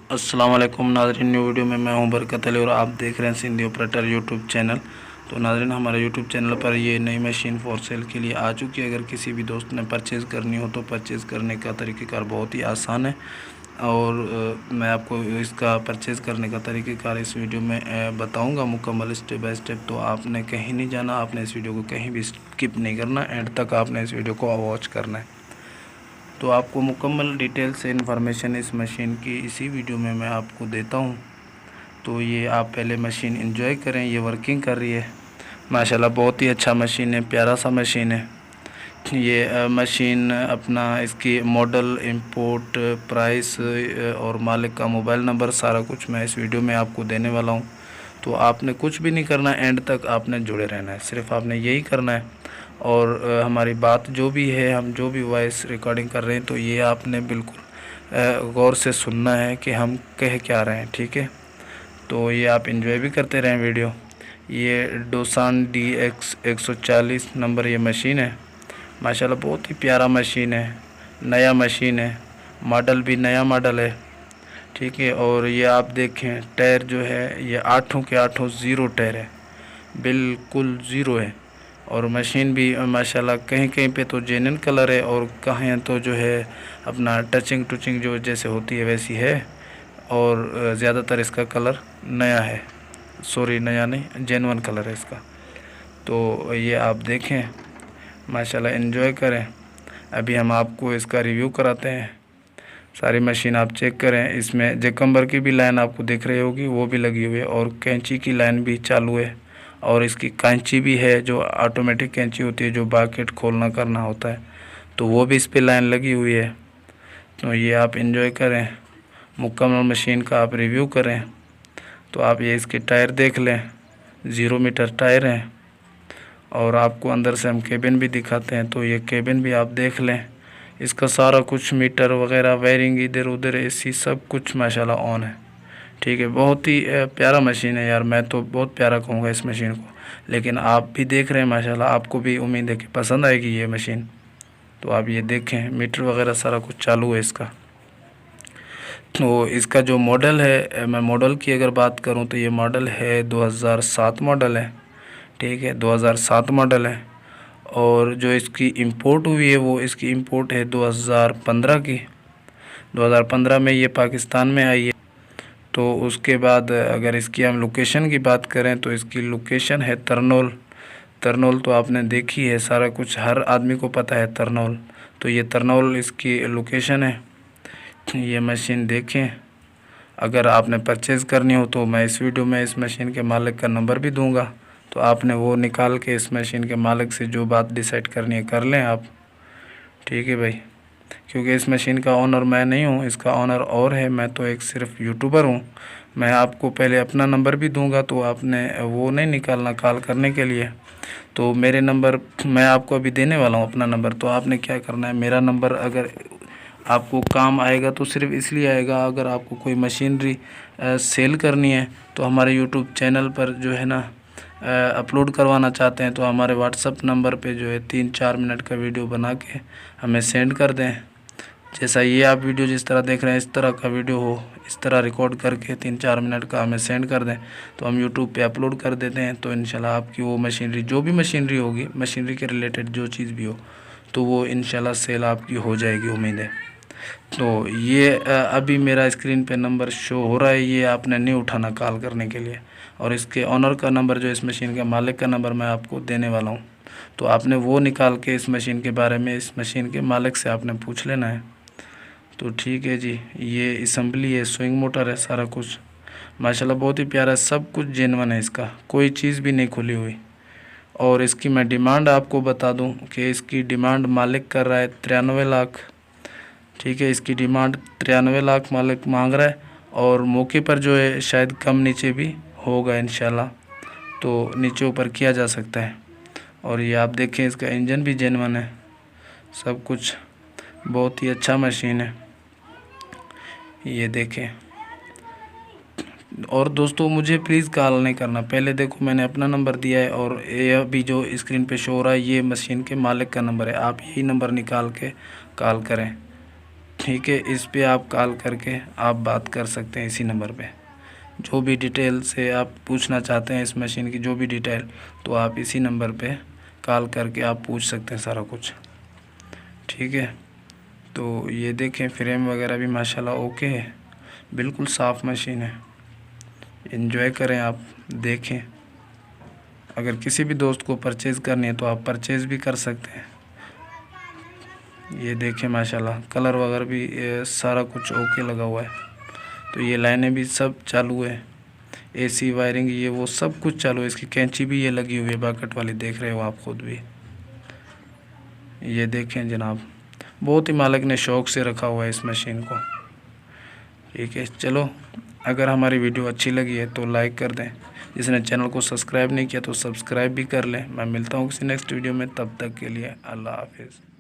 अस्सलाम वालेकुम नाज़रीन, न्यू वीडियो में मैं हूं बरकत अली और आप देख रहे हैं सिंधी ऑपरेटर यूट्यूब चैनल। तो नाज़रीन, हमारे यूट्यूब चैनल पर ये नई मशीन फॉर सेल के लिए आ चुकी है। अगर किसी भी दोस्त ने परचेज़ करनी हो तो परचेज़ करने का तरीक़ेकार बहुत ही आसान है और मैं आपको इसका परचेज़ करने का तरीक़ेकार इस वीडियो में बताऊँगा मुकम्मल स्टेप बाय स्टेप। तो आपने कहीं नहीं जाना, आपने इस वीडियो को कहीं भी स्किप नहीं करना, एंड तक आपने इस वीडियो को वॉच करना है। तो आपको मुकम्मल डिटेल से इन्फॉर्मेशन इस मशीन की इसी वीडियो में मैं आपको देता हूं। तो ये आप पहले मशीन एंजॉय करें। ये वर्किंग कर रही है माशाल्लाह, बहुत ही अच्छा मशीन है, प्यारा सा मशीन है ये मशीन। अपना इसकी मॉडल, इंपोर्ट, प्राइस और मालिक का मोबाइल नंबर सारा कुछ मैं इस वीडियो में आपको देने वाला हूँ। तो आपने कुछ भी नहीं करना, एंड तक आपने जुड़े रहना है, सिर्फ आपने यही करना है। और हमारी बात जो भी है, हम जो भी वॉइस रिकॉर्डिंग कर रहे हैं, तो ये आपने बिल्कुल गौर से सुनना है कि हम कह क्या रहे हैं, ठीक है। तो ये आप एंजॉय भी करते रहें वीडियो। ये डोसान DX 140 नंबर ये मशीन है माशाल्लाह, बहुत ही प्यारा मशीन है, नया मशीन है, मॉडल भी नया मॉडल है, ठीक है। और ये आप देखें टायर जो है ये 8 के 8 ज़ीरो टायर है, बिल्कुल ज़ीरो है। और मशीन भी माशाल्लाह कहीं कहीं पे तो जेन्युइन कलर है और कहीं तो जो है अपना टचिंग जो जैसे होती है वैसी है। और ज़्यादातर इसका कलर नया है, सॉरी नया नहीं, जेन्युइन कलर है इसका। तो ये आप देखें माशाल्लाह, एंजॉय करें। अभी हम आपको इसका रिव्यू कराते हैं। सारी मशीन आप चेक करें। इसमें जैकम्बर की भी लाइन आपको दिख रही होगी, वो भी लगी हुई है, और कैंची की लाइन भी चालू है। और इसकी कैंची भी है जो ऑटोमेटिक कैंची होती है, जो बाकेट खोलना करना होता है, तो वो भी इस पे लाइन लगी हुई है। तो ये आप एंजॉय करें, मुकम्मल मशीन का आप रिव्यू करें। तो आप ये इसके टायर देख लें, 0 मीटर टायर हैं। और आपको अंदर से हम केबिन भी दिखाते हैं, तो ये केबिन भी आप देख लें। इसका सारा कुछ मीटर वगैरह, वायरिंग इधर उधर, AC सब कुछ माशाल्लाह ऑन है, ठीक है। बहुत ही प्यारा मशीन है यार, मैं तो बहुत प्यारा कहूँगा इस मशीन को। लेकिन आप भी देख रहे हैं माशाल्लाह, आपको भी उम्मीद है कि पसंद आएगी ये मशीन। तो आप ये देखें, मीटर वगैरह सारा कुछ चालू है इसका। तो इसका जो मॉडल है, मैं मॉडल की अगर बात करूं तो ये मॉडल है 2007 मॉडल है, ठीक है, 2007 मॉडल है। और जो इसकी इंपोर्ट हुई है वो इसकी इंपोर्ट है 2015 की। 2015 में ये पाकिस्तान में आई है। तो उसके बाद अगर इसकी हम लोकेशन की बात करें तो इसकी लोकेशन है तरनौल। तरनौल तो आपने देखी है, सारा कुछ हर आदमी को पता है तरनौल। तो ये तरनौल इसकी लोकेशन है। ये मशीन देखें। अगर आपने परचेज़ करनी हो तो मैं इस वीडियो में इस मशीन के मालिक का नंबर भी दूंगा, तो आपने वो निकाल के इस मशीन के मालिक से जो बात डिसाइड करनी है कर लें आप, ठीक है भाई। क्योंकि इस मशीन का ओनर मैं नहीं हूँ, इसका ओनर और है, मैं तो एक सिर्फ यूट्यूबर हूँ। मैं आपको पहले अपना नंबर भी दूंगा, तो आपने वो नहीं निकालना कॉल करने के लिए। तो मेरे नंबर मैं आपको अभी देने वाला हूँ, अपना नंबर। तो आपने क्या करना है, मेरा नंबर अगर आपको काम आएगा तो सिर्फ इसलिए आएगा, अगर आपको कोई मशीनरी सेल करनी है तो हमारे यूट्यूब चैनल पर जो है ना अपलोड करवाना चाहते हैं, तो हमारे व्हाट्सअप नंबर पे जो है 3-4 मिनट का वीडियो बना के हमें सेंड कर दें। जैसा ये आप वीडियो जिस तरह देख रहे हैं, इस तरह का वीडियो हो, इस तरह रिकॉर्ड करके 3-4 मिनट का हमें सेंड कर दें, तो हम यूट्यूब पे अपलोड कर देते हैं। तो इंशाल्लाह आपकी वो मशीनरी, जो भी मशीनरी होगी, मशीनरी के रिलेटेड जो चीज़ भी हो, तो वो इंशाल्लाह सेल आपकी हो जाएगी, उम्मीद है। तो ये अभी मेरा स्क्रीन पे नंबर शो हो रहा है, ये आपने नहीं उठाना कॉल करने के लिए। और इसके ऑनर का नंबर, जो इस मशीन के मालिक का नंबर मैं आपको देने वाला हूँ, तो आपने वो निकाल के इस मशीन के बारे में इस मशीन के मालिक से आपने पूछ लेना है। तो ठीक है जी, ये असम्बली है, स्विंग मोटर है, सारा कुछ माशाल्लाह बहुत ही प्यारा है, सब कुछ जेन्युइन है, इसका कोई चीज़ भी नहीं खुली हुई। और इसकी मैं डिमांड आपको बता दूं कि इसकी डिमांड मालिक कर रहा है 93 लाख, ठीक है। इसकी डिमांड 93 लाख मालिक मांग रहा है, और मौके पर जो है शायद कम नीचे भी होगा इंशाल्लाह, तो नीचे ऊपर किया जा सकता है। और ये आप देखें, इसका इंजन भी जेन्युइन है, सब कुछ बहुत ही अच्छा मशीन है, ये देखें। और दोस्तों मुझे प्लीज़ कॉल नहीं करना, पहले देखो मैंने अपना नंबर दिया है, और ये अभी जो स्क्रीन पे शो हो रहा है ये मशीन के मालिक का नंबर है, आप यही नंबर निकाल के कॉल करें, ठीक है, इस पे आप कॉल करके आप बात कर सकते हैं इसी नंबर पे। जो भी डिटेल से आप पूछना चाहते हैं इस मशीन की, जो भी डिटेल, तो आप इसी नंबर पे कॉल करके आप पूछ सकते हैं सारा कुछ। ठीक है, तो ये देखें फ्रेम वगैरह भी माशाल्लाह ओके है, बिल्कुल साफ़ मशीन है। एंजॉय करें, आप देखें। अगर किसी भी दोस्त को परचेज़ करनी है तो आप परचेज़ भी कर सकते हैं। ये देखें माशाल्लाह कलर वगैरह भी सारा कुछ ओके लगा हुआ है। तो ये लाइनें भी सब चालू है, एसी वायरिंग ये वो सब कुछ चालू है। इसकी कैंची भी ये लगी हुई है बकेट वाली, देख रहे हो आप खुद भी। ये देखें जनाब, बहुत ही मालिक ने शौक़ से रखा हुआ है इस मशीन को। ठीक है, चलो अगर हमारी वीडियो अच्छी लगी है तो लाइक कर दें। जिसने चैनल को सब्सक्राइब नहीं किया तो सब्सक्राइब भी कर लें। मैं मिलता हूँ किसी नेक्स्ट वीडियो में, तब तक के लिए अल्लाह हाफिज़।